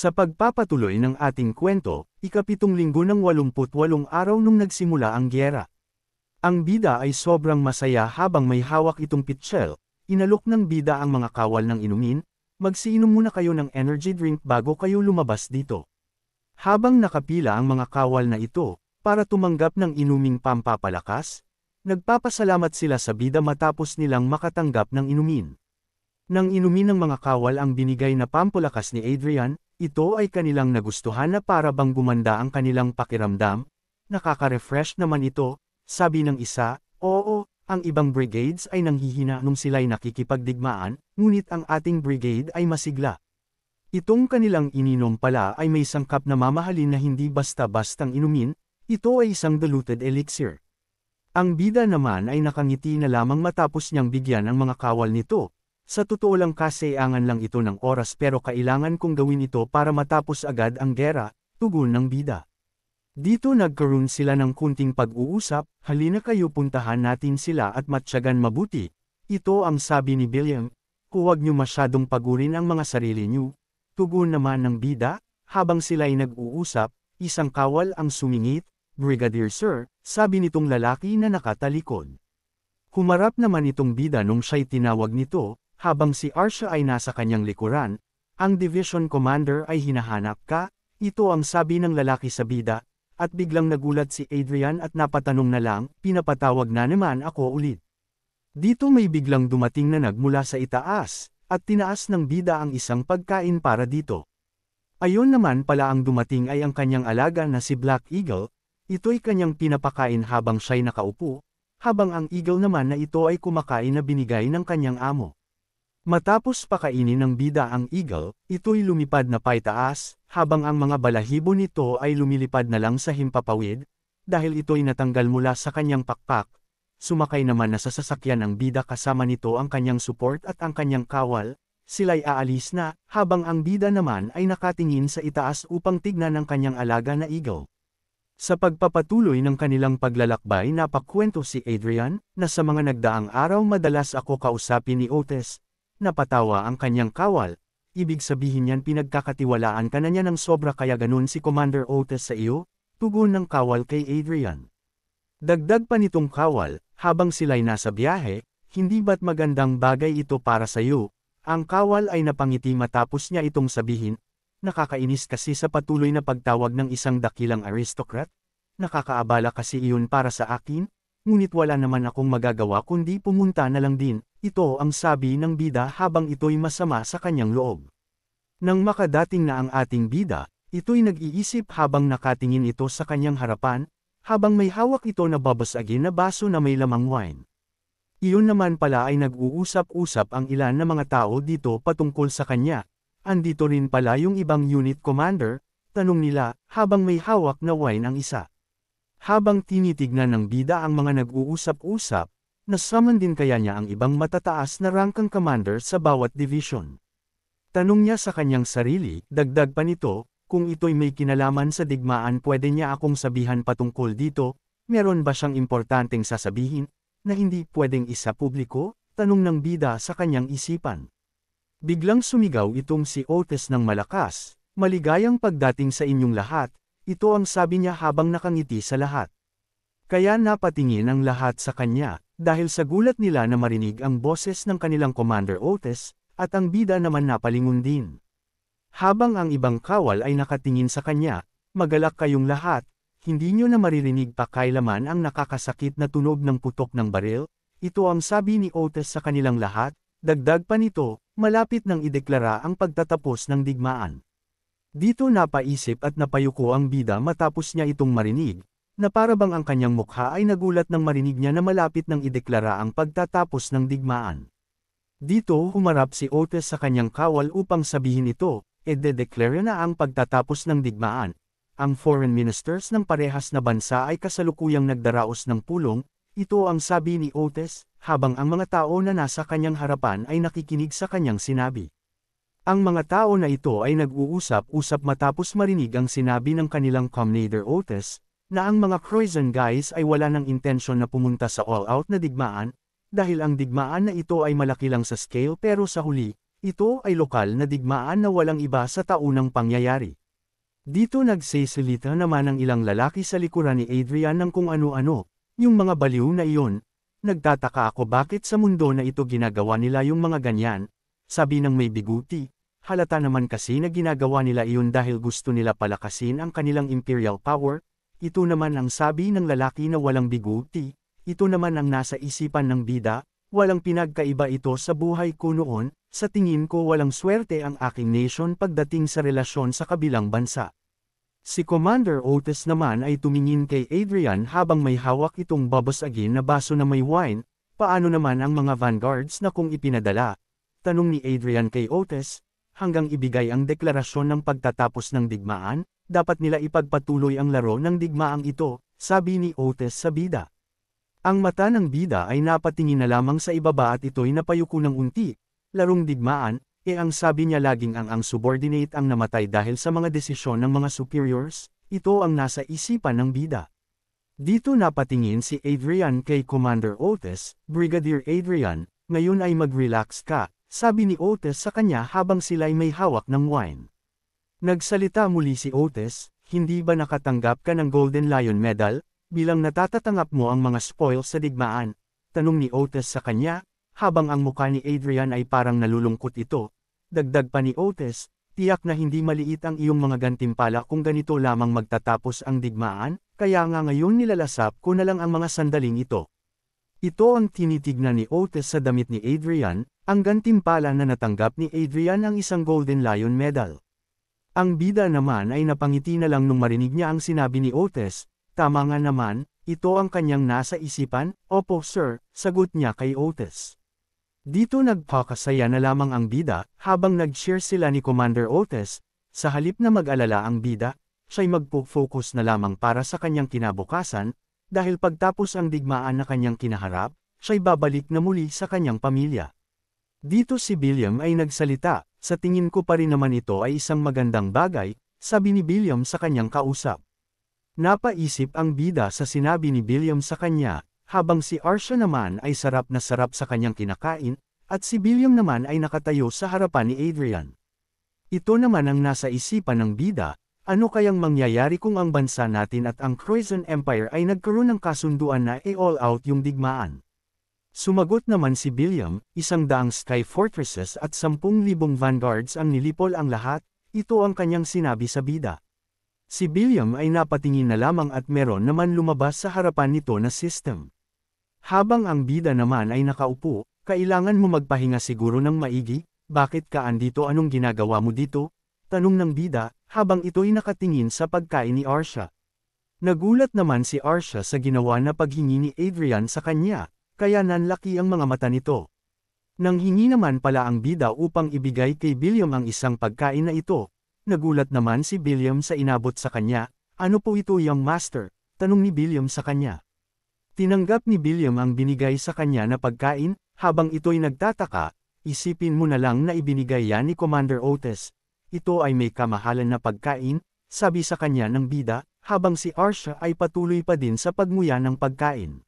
Sa pagpapatuloy ng ating kwento, ikapitong linggo ng 88 araw nung nagsimula ang gyera. Ang bida ay sobrang masaya habang may hawak itong pitchel. Inalok ng bida ang mga kawal ng inumin, magsiinom muna kayo ng energy drink bago kayo lumabas dito. Habang nakapila ang mga kawal na ito, para tumanggap ng inuming pampapalakas, nagpapasalamat sila sa bida matapos nilang makatanggap ng inumin. Nang inumin ng mga kawal ang binigay na pampalakas ni Adrian, ito ay kanilang nagustuhan na para bang gumanda ang kanilang pakiramdam. Nakaka-refresh naman ito, sabi ng isa. Oo, ang ibang brigades ay nanghihina nung sila'y nakikipagdigmaan, ngunit ang ating brigade ay masigla. Itong kanilang ininom pala ay may sangkap na mamahalin na hindi basta-bastang inumin, ito ay isang diluted elixir. Ang bida naman ay nakangiti na lamang matapos niyang bigyan ang mga kawal nito. Sa totoo lang kasayangan lang ito ng oras pero kailangan kong gawin ito para matapos agad ang gera, tugon ng bida. Dito nagkaroon sila ng kunting pag-uusap, halina kayo puntahan natin sila at matyagan mabuti. Ito ang sabi ni William, huwag niyo masyadong pagurin ang mga sarili niyo. Tugon naman ng bida, habang sila'y nag-uusap, isang kawal ang sumingit, Brigadier Sir, sabi nitong lalaki na nakatalikod. Humarap naman itong bida nung siya'y tinawag nito. Habang si Arcia ay nasa kanyang likuran, ang division commander ay hinahanap ka, ito ang sabi ng lalaki sa bida, at biglang nagulat si Adrian at napatanong na lang, pinapatawag na naman ako ulit. Dito may biglang dumating na nagmula sa itaas, at tinaas ng bida ang isang pagkain para dito. Ayon naman pala ang dumating ay ang kanyang alaga na si Black Eagle, ito'y kanyang pinapakain habang siya'y nakaupo, habang ang eagle naman na ito ay kumakain na binigay ng kanyang amo. Matapos pakainin ng bida ang eagle, ito'y lumipad na paitaas, habang ang mga balahibo nito ay lumilipad na lang sa himpapawid, dahil ito'y natanggal mula sa kanyang pakpak. Sumakay naman na sa sasakyan ang bida kasama nito ang kanyang support at ang kanyang kawal, sila'y aalis na, habang ang bida naman ay nakatingin sa itaas upang tignan ang kanyang alaga na eagle. Sa pagpapatuloy ng kanilang paglalakbay napakwento si Adrian, na sa mga nagdaang araw madalas ako kausapin ni Otis. Napatawa ang kanyang kawal, ibig sabihin niyan pinagkakatiwalaan ka na niya ng sobra kaya ganun si Commander Otis sa iyo, tugon ng kawal kay Adrian. Dagdag pa nitong kawal, habang sila'y nasa biyahe, hindi ba't magandang bagay ito para sa iyo? Ang kawal ay napangiti matapos niya itong sabihin, nakakainis kasi sa patuloy na pagtawag ng isang dakilang aristocrat, nakakaabala kasi iyon para sa akin, ngunit wala naman akong magagawa kundi pumunta na lang din. Ito ang sabi ng bida habang ito'y masama sa kanyang loob. Nang makadating na ang ating bida, ito'y nag-iisip habang nakatingin ito sa kanyang harapan, habang may hawak ito na babasagin na baso na may lamang wine. Iyon naman pala ay nag-uusap-usap ang ilan na mga tao dito patungkol sa kanya. Andito rin pala yung ibang unit commander, tanong nila, habang may hawak na wine ang isa. Habang tinitignan ng bida ang mga nag-uusap-usap, nasummon din kaya niya ang ibang matataas na rangkang commander sa bawat division. Tanong niya sa kanyang sarili, dagdag pa nito, kung ito'y may kinalaman sa digmaan pwede niya akong sabihan patungkol dito, meron ba siyang importanteng sasabihin, na hindi pwedeng isa publiko? Tanong ng bida sa kanyang isipan. Biglang sumigaw itong si Otis ng malakas, maligayang pagdating sa inyong lahat, ito ang sabi niya habang nakangiti sa lahat. Kaya napatingin ang lahat sa kanya, dahil sa gulat nila na marinig ang boses ng kanilang Commander Otis, at ang bida naman napalingon din. Habang ang ibang kawal ay nakatingin sa kanya, magalak kayong lahat, hindi nyo na maririnig pa kailaman ang nakakasakit na tunog ng putok ng baril, ito ang sabi ni Otis sa kanilang lahat, dagdag pa nito, malapit nang ideklara ang pagtatapos ng digmaan. Dito napaisip at napayuko ang bida matapos niya itong marinig, na para bang ang kanyang mukha ay nagulat nang marinig niya na malapit nang ideklara ang pagtatapos ng digmaan. Dito humarap si Otis sa kanyang kawal upang sabihin ito, de-declare na ang pagtatapos ng digmaan. Ang foreign ministers ng parehas na bansa ay kasalukuyang nagdaraos ng pulong, ito ang sabi ni Otis, habang ang mga tao na nasa kanyang harapan ay nakikinig sa kanyang sinabi. Ang mga tao na ito ay nag-uusap-usap matapos marinig ang sinabi ng kanilang Commander Otis, na ang mga Croizon guys ay wala ng intensyon na pumunta sa all-out na digmaan, dahil ang digmaan na ito ay malaki lang sa scale pero sa huli, ito ay lokal na digmaan na walang iba sa taunang pangyayari. Dito nagsisilita naman ang ilang lalaki sa likuran ni Adrian ng kung ano-ano, yung mga baliw na iyon. Nagtataka ako bakit sa mundo na ito ginagawa nila yung mga ganyan, sabi ng may biguti. Halata naman kasi na ginagawa nila iyon dahil gusto nila palakasin ang kanilang imperial power. Ito naman ang sabi ng lalaki na walang biguti, ito naman ang nasa isipan ng bida, walang pinagkaiba ito sa buhay ko noon. Sa tingin ko walang swerte ang aking nation pagdating sa relasyon sa kabilang bansa. Si Commander Otis naman ay tumingin kay Adrian habang may hawak itong babasagin na baso na may wine. Paano naman ang mga vanguards na kung ipinadala? Tanong ni Adrian kay Otis, hanggang ibigay ang deklarasyon ng pagtatapos ng digmaan, dapat nila ipagpatuloy ang laro ng digmaang ito, sabi ni Otis sa bida. Ang mata ng bida ay napatingin na lamang sa ibaba at ito'y napayuko ng unti. Larong digmaan, ang sabi niya laging ang subordinate ang namatay dahil sa mga desisyon ng mga superiors, ito ang nasa isipan ng bida. Dito napatingin si Adrian kay Commander Otis, Brigadier Adrian, ngayon ay mag-relax ka, sabi ni Otis sa kanya habang sila'y may hawak ng wine. Nagsalita muli si Otis, hindi ba nakatanggap ka ng Golden Lion Medal, bilang natatatanggap mo ang mga spoils sa digmaan? Tanong ni Otis sa kanya, habang ang mukha ni Adrian ay parang nalulungkot ito. Dagdag pa ni Otis, tiyak na hindi maliit ang iyong mga gantimpala kung ganito lamang magtatapos ang digmaan, kaya nga ngayon nilalasap ko na lang ang mga sandaling ito. Ito ang tinitignan ni Otis sa damit ni Adrian, ang gantimpala na natanggap ni Adrian ang isang Golden Lion Medal. Ang bida naman ay napangiti na lang nung marinig niya ang sinabi ni Otis, tama nga naman, ito ang kanyang nasa isipan, opo sir, sagot niya kay Otis. Dito nagpakasaya na lamang ang bida, habang nag-share sila ni Commander Otis, sa halip na mag-alala ang bida, siya'y magpo-focus na lamang para sa kanyang kinabukasan, dahil pagtapos ang digmaan na kanyang kinaharap, siya'y babalik na muli sa kanyang pamilya. Dito si William ay nagsalita, sa tingin ko pa rin naman ito ay isang magandang bagay, sabi ni William sa kanyang kausap. Napaisip ang bida sa sinabi ni William sa kanya, habang si Arcia naman ay sarap na sarap sa kanyang kinakain, at si William naman ay nakatayo sa harapan ni Adrian. Ito naman ang nasa isipan ng bida, ano kayang mangyayari kung ang bansa natin at ang Croatian Empire ay nagkaroon ng kasunduan na all out yung digmaan? Sumagot naman si William, 100 sky fortresses at 10,000 vanguards ang nilipol ang lahat, ito ang kanyang sinabi sa bida. Si William ay napatingin na lamang at meron naman lumabas sa harapan nito na system. Habang ang bida naman ay nakaupo, kailangan mo magpahinga siguro ng maigi, bakit ka andito, anong ginagawa mo dito? Tanong ng bida, habang ito'y nakatingin sa pagkain ni Arcia. Nagulat naman si Arcia sa ginawa na paghingi ni Adrian sa kanya, kaya nanlaki ang mga mata nito. Nanghingi naman pala ang bida upang ibigay kay William ang isang pagkain na ito. Nagulat naman si William sa inabot sa kanya, ano po ito young master? Tanong ni William sa kanya. Tinanggap ni William ang binigay sa kanya na pagkain, habang ito'y nagtataka, isipin mo na lang na ibinigay yan ni Commander Otis. Ito ay may kamahalan na pagkain, sabi sa kanya ng bida, habang si Arcia ay patuloy pa din sa pagmuya ng pagkain.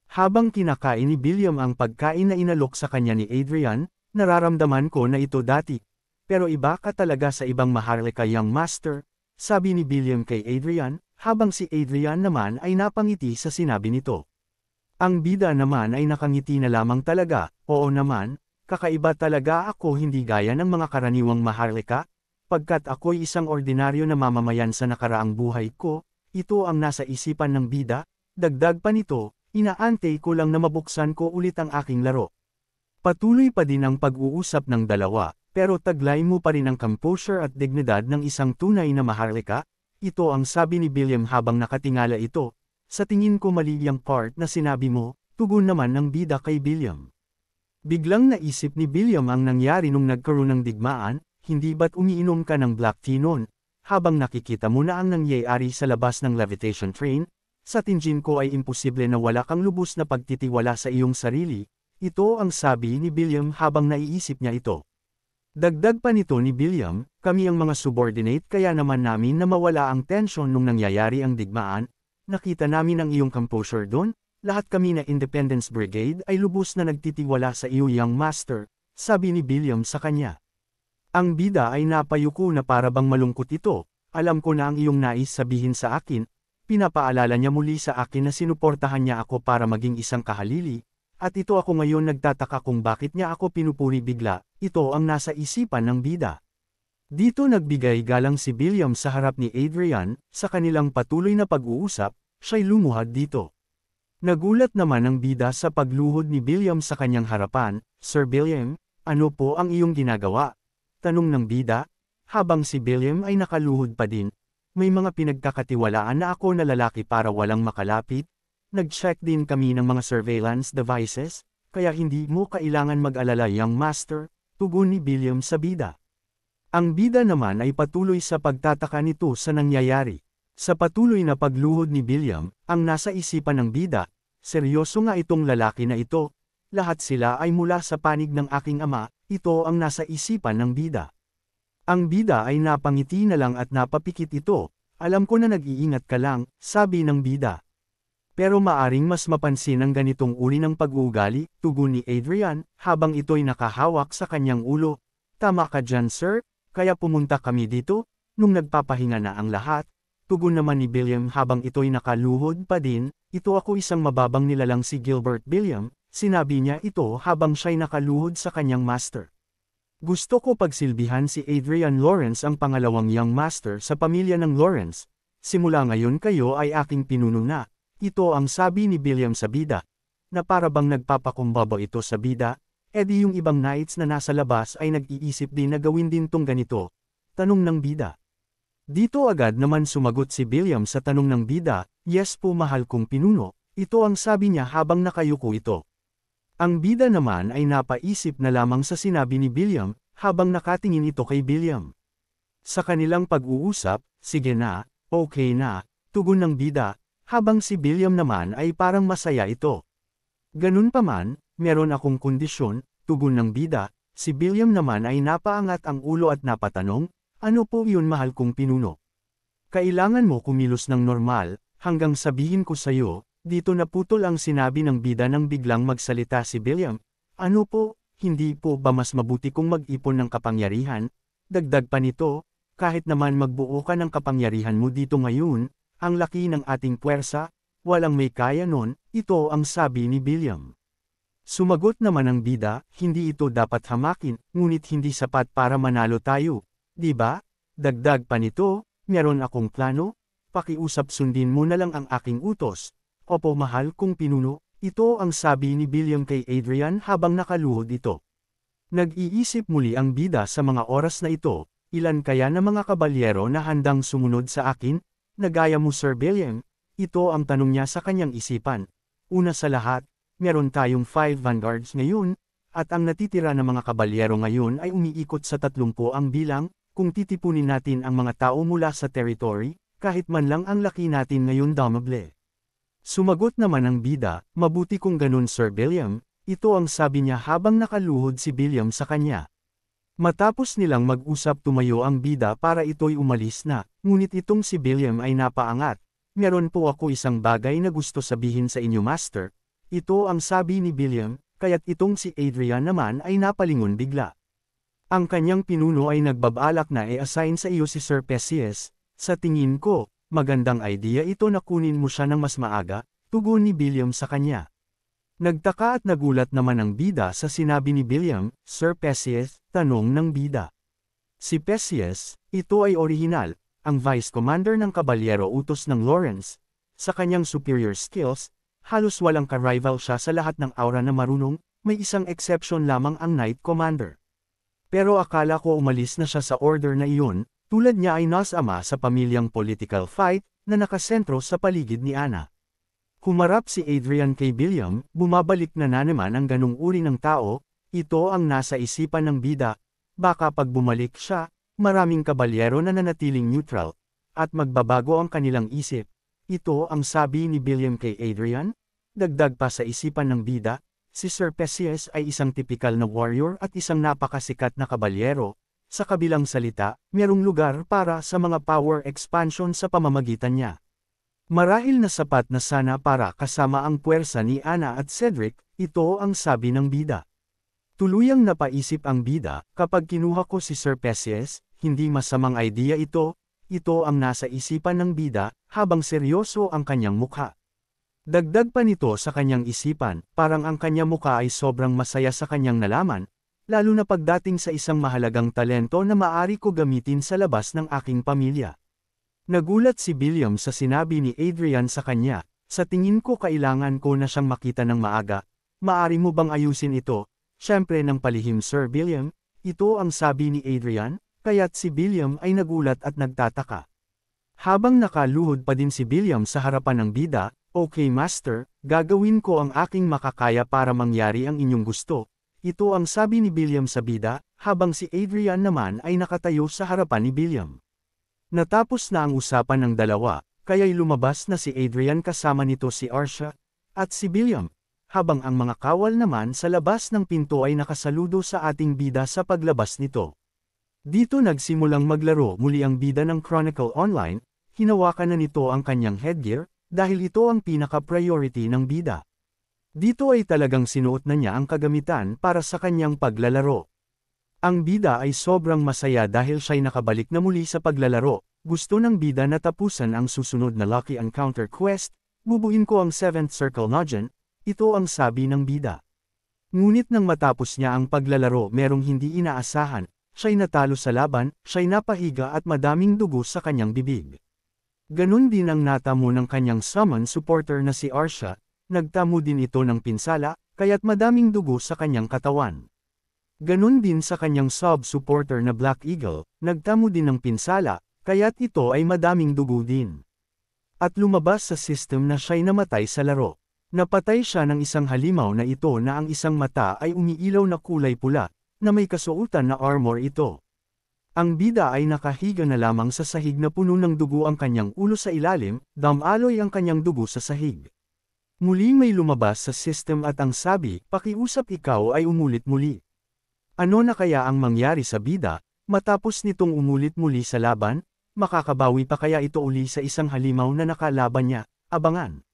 Habang kinakain ni William ang pagkain na inalok sa kanya ni Adrian, nararamdaman ko na ito dati. Pero iba ka talaga sa ibang maharlika young master, sabi ni William kay Adrian, habang si Adrian naman ay napangiti sa sinabi nito. Ang bida naman ay nakangiti na lamang talaga, oo naman, kakaiba talaga ako hindi gaya ng mga karaniwang maharlika, pagkat ako'y isang ordinaryo na mamamayan sa nakaraang buhay ko, ito ang nasa isipan ng bida, dagdag pa nito, inaantay ko lang na mabuksan ko ulit ang aking laro. Patuloy pa din ang pag-uusap ng dalawa, pero taglay mo pa rin ang composure at dignidad ng isang tunay na maharlika, ito ang sabi ni William habang nakatingala ito. Sa tingin ko mali yung part na sinabi mo, tugon naman ng bida kay William. Biglang naisip ni William ang nangyari nung nagkaroon ng digmaan, hindi ba't umiinom ka ng black tea noon? Habang nakikita mo na ang nangyayari sa labas ng levitation train, sa tingin ko ay imposible na wala kang lubos na pagtitiwala sa iyong sarili, ito ang sabi ni William habang naiisip niya ito. Dagdag pa nito ni William, kami ang mga subordinate kaya naman namin na mawala ang tensyon nung nangyayari ang digmaan, nakita namin ang iyong composure doon, lahat kami na Independence Brigade ay lubos na nagtitiwala sa iyo young master, sabi ni William sa kanya. Ang bida ay napayuko na para bang malungkot ito, alam ko na ang iyong nais sabihin sa akin, pinapaalala niya muli sa akin na sinuportahan niya ako para maging isang kahalili, at ito ako ngayon nagtataka kung bakit niya ako pinupuri bigla, ito ang nasa isipan ng bida. Dito nagbigay galang si William sa harap ni Adrian, sa kanilang patuloy na pag-uusap, siya'y lumuhad dito. Nagulat naman ang bida sa pagluhod ni William sa kanyang harapan, Sir William, ano po ang iyong ginagawa? Tanong ng bida, habang si William ay nakaluhod pa din. May mga pinagkakatiwalaan na ako na lalaki para walang makalapit. Nag-check din kami ng mga surveillance devices, kaya hindi mo kailangan mag-alala young master, tugon ni William sa bida. Ang bida naman ay patuloy sa pagtataka nito sa nangyayari. Sa patuloy na pagluhod ni William, ang nasa isipan ng bida, seryoso nga itong lalaki na ito, lahat sila ay mula sa panig ng aking ama, ito ang nasa isipan ng bida. Ang bida ay napangiti na lang at napapikit ito, alam ko na nag-iingat ka lang, sabi ng bida. Pero maaring mas mapansin ang ganitong uri ng pag-uugali, tugon ni Adrian, habang ito'y nakahawak sa kanyang ulo. Tama ka dyan sir, kaya pumunta kami dito, nung nagpapahinga na ang lahat. Tugon naman ni William habang ito'y nakaluhod pa din, ito ako isang mababang nilalang si Gilbert William, sinabi niya ito habang siya'y nakaluhod sa kanyang master. Gusto ko pagsilbihan si Adrian Lawrence ang pangalawang young master sa pamilya ng Lawrence. Simula ngayon kayo ay aking pinuno na. Ito ang sabi ni William sa bida. Na para bang nagpapakumbaba ito sa bida, edi yung ibang knights na nasa labas ay nag-iisip din na gawin din tong ganito. Tanong ng bida. Dito agad naman sumagot si William sa tanong ng bida, yes po mahal kong pinuno, ito ang sabi niya habang nakayuko ito. Ang bida naman ay napaisip na lamang sa sinabi ni William, habang nakatingin ito kay William. Sa kanilang pag-uusap, sige na, okay na, tugon ng bida, habang si William naman ay parang masaya ito. Ganun pa man, meron akong kondisyon, tugon ng bida, si William naman ay napaangat ang ulo at napatanong, ano po yun mahal kong pinuno? Kailangan mo kumilos ng normal, hanggang sabihin ko sa'yo, dito naputol ang sinabi ng bida nang biglang magsalita si William. Ano po, hindi po ba mas mabuti kung mag-ipon ng kapangyarihan? Dagdag pa nito, kahit naman magbuo ka ng kapangyarihan mo dito ngayon, ang laki ng ating puwersa, walang may kaya nun, ito ang sabi ni William. Sumagot naman ang bida, hindi ito dapat hamakin, ngunit hindi sapat para manalo tayo. Diba? Dagdag pa nito, meron akong plano, pakiusap sundin mo na lang ang aking utos. Opo mahal kong pinuno, ito ang sabi ni William kay Adrian habang nakaluhod ito. Nag-iisip muli ang bida sa mga oras na ito, ilan kaya na mga kabalyero na handang sumunod sa akin, nagaya mo Sir William, ito ang tanong niya sa kanyang isipan. Una sa lahat, meron tayong 5 vanguards ngayon, at ang natitira na mga kabalyero ngayon ay umiikot sa 30 ang bilang. Kung titipunin natin ang mga tao mula sa territory, kahit man lang ang laki natin ngayon damable. Sumagot naman ang bida, mabuti kung ganun Sir William, ito ang sabi niya habang nakaluhod si William sa kanya. Matapos nilang mag-usap tumayo ang bida para ito'y umalis na, ngunit itong si William ay napaangat. Meron po ako isang bagay na gusto sabihin sa inyo master, ito ang sabi ni William, kaya't itong si Adrian naman ay napalingon bigla. Ang kanyang pinuno ay nagbabalak na i-assign sa iyo si Sir Perseus, sa tingin ko, magandang idea ito na kunin mo siya ng mas maaga, tugon ni William sa kanya. Nagtaka at nagulat naman ang bida sa sinabi ni William, Sir Perseus, tanong ng bida. Si Perseus, ito ay orihinal, ang Vice Commander ng Kabalyero Utos ng Lawrence. Sa kanyang superior skills, halos walang ka-rival siya sa lahat ng aura na marunong, may isang exception lamang ang Knight Commander. Pero akala ko umalis na siya sa order na iyon, tulad niya ay nasama sa pamilyang political fight, na nakasentro sa paligid ni Anna. Humarap si Adrian kay William, bumabalik na naman ang ganung uri ng tao, ito ang nasa isipan ng bida, baka pag bumalik siya, maraming kabalyero na nanatiling neutral, at magbabago ang kanilang isip. Ito ang sabi ni William kay Adrian, dagdag pa sa isipan ng bida, si Sir Perseus ay isang tipikal na warrior at isang napakasikat na kabalyero. Sa kabilang salita, merong lugar para sa mga power expansion sa pamamagitan niya. Marahil na sapat na sana para kasama ang puwersa ni Anna at Cedric, ito ang sabi ng bida. Tuluyang napaisip ang bida, kapag kinuha ko si Sir Perseus, hindi masamang idea ito ang nasa isipan ng bida, habang seryoso ang kanyang mukha. Dagdag pa nito sa kanyang isipan, parang ang kanyang mukha ay sobrang masaya sa kanyang nalaman, lalo na pagdating sa isang mahalagang talento na maaari ko gamitin sa labas ng aking pamilya. Nagulat si William sa sinabi ni Adrian sa kanya, sa tingin ko kailangan ko na siyang makita ng maaga, maari mo bang ayusin ito? Siyempre ng palihim Sir William, ito ang sabi ni Adrian, kaya't si William ay nagulat at nagtataka. Habang nakaluhod pa din si William sa harapan ng bida, "Okay master, gagawin ko ang aking makakaya para mangyari ang inyong gusto." Ito ang sabi ni William sa bida, habang si Adrian naman ay nakatayo sa harapan ni William. Natapos na ang usapan ng dalawa, kaya'y lumabas na si Adrian kasama nito si Arcia, at si William, habang ang mga kawal naman sa labas ng pinto ay nakasaludo sa ating bida sa paglabas nito. Dito nagsimulang maglaro muli ang bida ng Chronicle Online, hinawakan na nito ang kanyang headgear, dahil ito ang pinaka-priority ng bida. Dito ay talagang sinuot na niya ang kagamitan para sa kanyang paglalaro. Ang bida ay sobrang masaya dahil siya'y nakabalik na muli sa paglalaro. Gusto ng bida na tapusan ang susunod na Lucky Encounter Quest, bubuin ko ang 7th Circle Nugent, ito ang sabi ng bida. Ngunit nang matapos niya ang paglalaro merong hindi inaasahan, siya'y natalo sa laban, siya'y napahiga at madaming dugo sa kanyang bibig. Ganun din ang natamo ng kanyang summon supporter na si Arcia, nagtamo din ito ng pinsala, kaya't madaming dugo sa kanyang katawan. Ganun din sa kanyang sub-supporter na Black Eagle, nagtamo din ng pinsala, kaya't ito ay madaming dugo din. At lumabas sa system na siya'y namatay sa laro. Napatay siya ng isang halimaw na ito na ang isang mata ay umiilaw na kulay pula, na may kasuotan na armor ito. Ang bida ay nakahiga na lamang sa sahig na puno ng dugo ang kanyang ulo sa ilalim, damaloy ang kanyang dugo sa sahig. Muli may lumabas sa system at ang sabi, "Pakiusap ikaw ay umulit muli." Ano na kaya ang mangyari sa bida, matapos nitong umulit muli sa laban, makakabawi pa kaya ito uli sa isang halimaw na nakalaban niya, abangan.